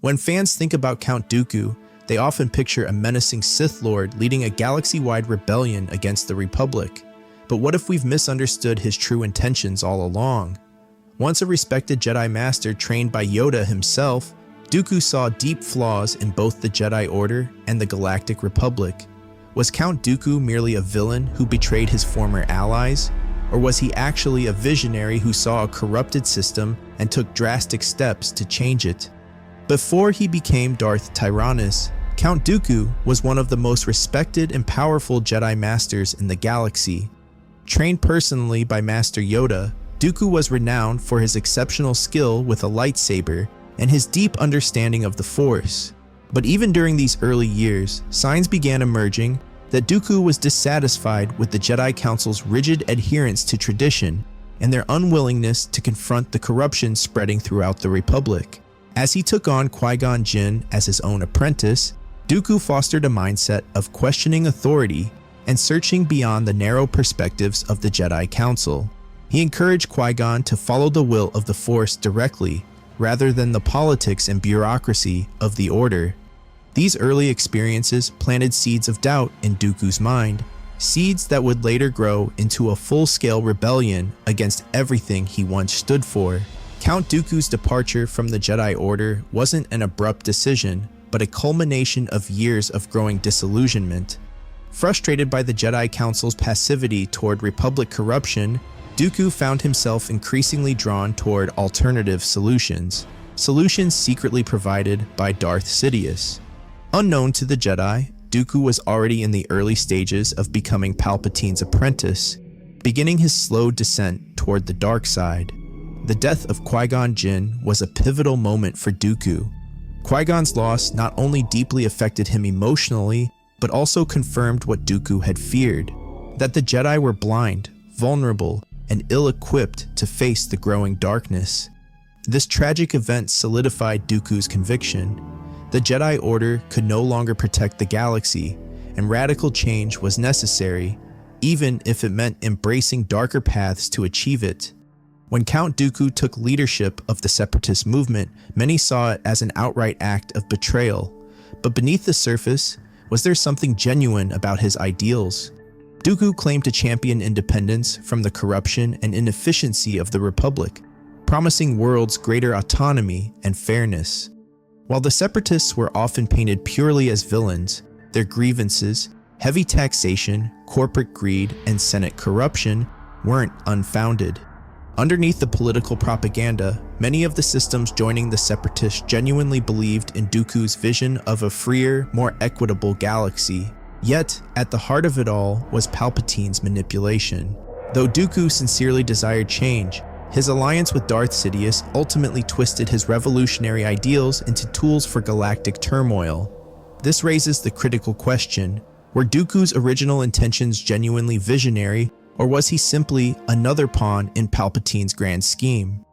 When fans think about Count Dooku, they often picture a menacing Sith Lord leading a galaxy-wide rebellion against the Republic. But what if we've misunderstood his true intentions all along? Once a respected Jedi Master trained by Yoda himself, Dooku saw deep flaws in both the Jedi Order and the Galactic Republic. Was Count Dooku merely a villain who betrayed his former allies? Or was he actually a visionary who saw a corrupted system and took drastic steps to change it? Before he became Darth Tyranus, Count Dooku was one of the most respected and powerful Jedi Masters in the galaxy. Trained personally by Master Yoda, Dooku was renowned for his exceptional skill with a lightsaber and his deep understanding of the Force. But even during these early years, signs began emerging that Dooku was dissatisfied with the Jedi Council's rigid adherence to tradition and their unwillingness to confront the corruption spreading throughout the Republic. As he took on Qui Gon as his own apprentice, Dooku fostered a mindset of questioning authority and searching beyond the narrow perspectives of the Jedi Council. He encouraged Qui Gon to follow the will of the Force directly, rather than the politics and bureaucracy of the Order. These early experiences planted seeds of doubt in Dooku's mind, seeds that would later grow into a full-scale rebellion against everything he once stood for. Count Dooku's departure from the Jedi Order wasn't an abrupt decision, but a culmination of years of growing disillusionment. Frustrated by the Jedi Council's passivity toward Republic corruption, Dooku found himself increasingly drawn toward alternative solutions secretly provided by Darth Sidious. Unknown to the Jedi, Dooku was already in the early stages of becoming Palpatine's apprentice, beginning his slow descent toward the dark side. The death of Qui Gon was a pivotal moment for Dooku. Qui Gon's loss not only deeply affected him emotionally, but also confirmed what Dooku had feared, that the Jedi were blind, vulnerable, and ill-equipped to face the growing darkness. This tragic event solidified Dooku's conviction. The Jedi Order could no longer protect the galaxy, and radical change was necessary, even if it meant embracing darker paths to achieve it. When Count Dooku took leadership of the Separatist movement, many saw it as an outright act of betrayal. But beneath the surface, was there something genuine about his ideals? Dooku claimed to champion independence from the corruption and inefficiency of the Republic, promising worlds greater autonomy and fairness. While the Separatists were often painted purely as villains, their grievances, heavy taxation, corporate greed, and Senate corruption weren't unfounded. Underneath the political propaganda, many of the systems joining the Separatists genuinely believed in Dooku's vision of a freer, more equitable galaxy. Yet, at the heart of it all was Palpatine's manipulation. Though Dooku sincerely desired change, his alliance with Darth Sidious ultimately twisted his revolutionary ideals into tools for galactic turmoil. This raises the critical question: were Dooku's original intentions genuinely visionary, or was he simply another pawn in Palpatine's grand scheme?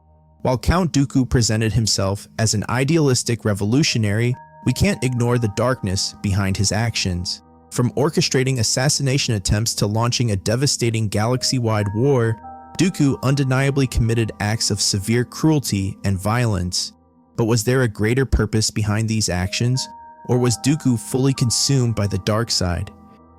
While Count Dooku presented himself as an idealistic revolutionary, we can't ignore the darkness behind his actions. From orchestrating assassination attempts to launching a devastating galaxy-wide war, Dooku undeniably committed acts of severe cruelty and violence. But was there a greater purpose behind these actions, or was Dooku fully consumed by the dark side?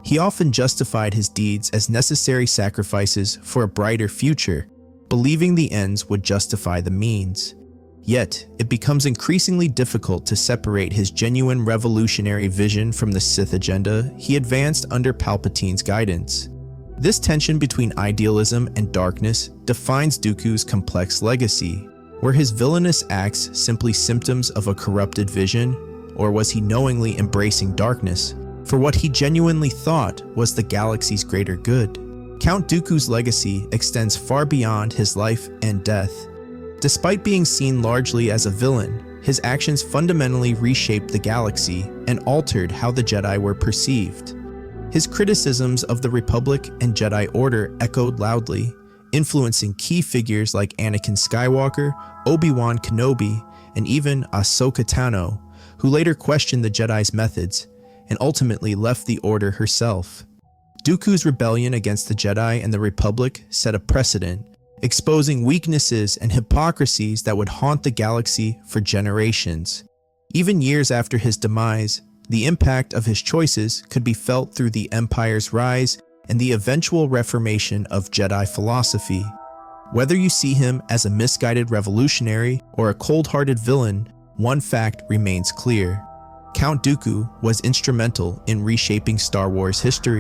He often justified his deeds as necessary sacrifices for a brighter future, believing the ends would justify the means. Yet, it becomes increasingly difficult to separate his genuine revolutionary vision from the Sith agenda he advanced under Palpatine's guidance. This tension between idealism and darkness defines Dooku's complex legacy. Were his villainous acts simply symptoms of a corrupted vision, or was he knowingly embracing darkness for what he genuinely thought was the galaxy's greater good? Count Dooku's legacy extends far beyond his life and death. Despite being seen largely as a villain, his actions fundamentally reshaped the galaxy and altered how the Jedi were perceived. His criticisms of the Republic and Jedi Order echoed loudly, influencing key figures like Anakin Skywalker, Obi-Wan Kenobi, and even Ahsoka Tano, who later questioned the Jedi's methods and ultimately left the Order herself. Dooku's rebellion against the Jedi and the Republic set a precedent, exposing weaknesses and hypocrisies that would haunt the galaxy for generations. Even years after his demise, the impact of his choices could be felt through the Empire's rise and the eventual reformation of Jedi philosophy. Whether you see him as a misguided revolutionary or a cold-hearted villain, one fact remains clear. Count Dooku was instrumental in reshaping Star Wars history.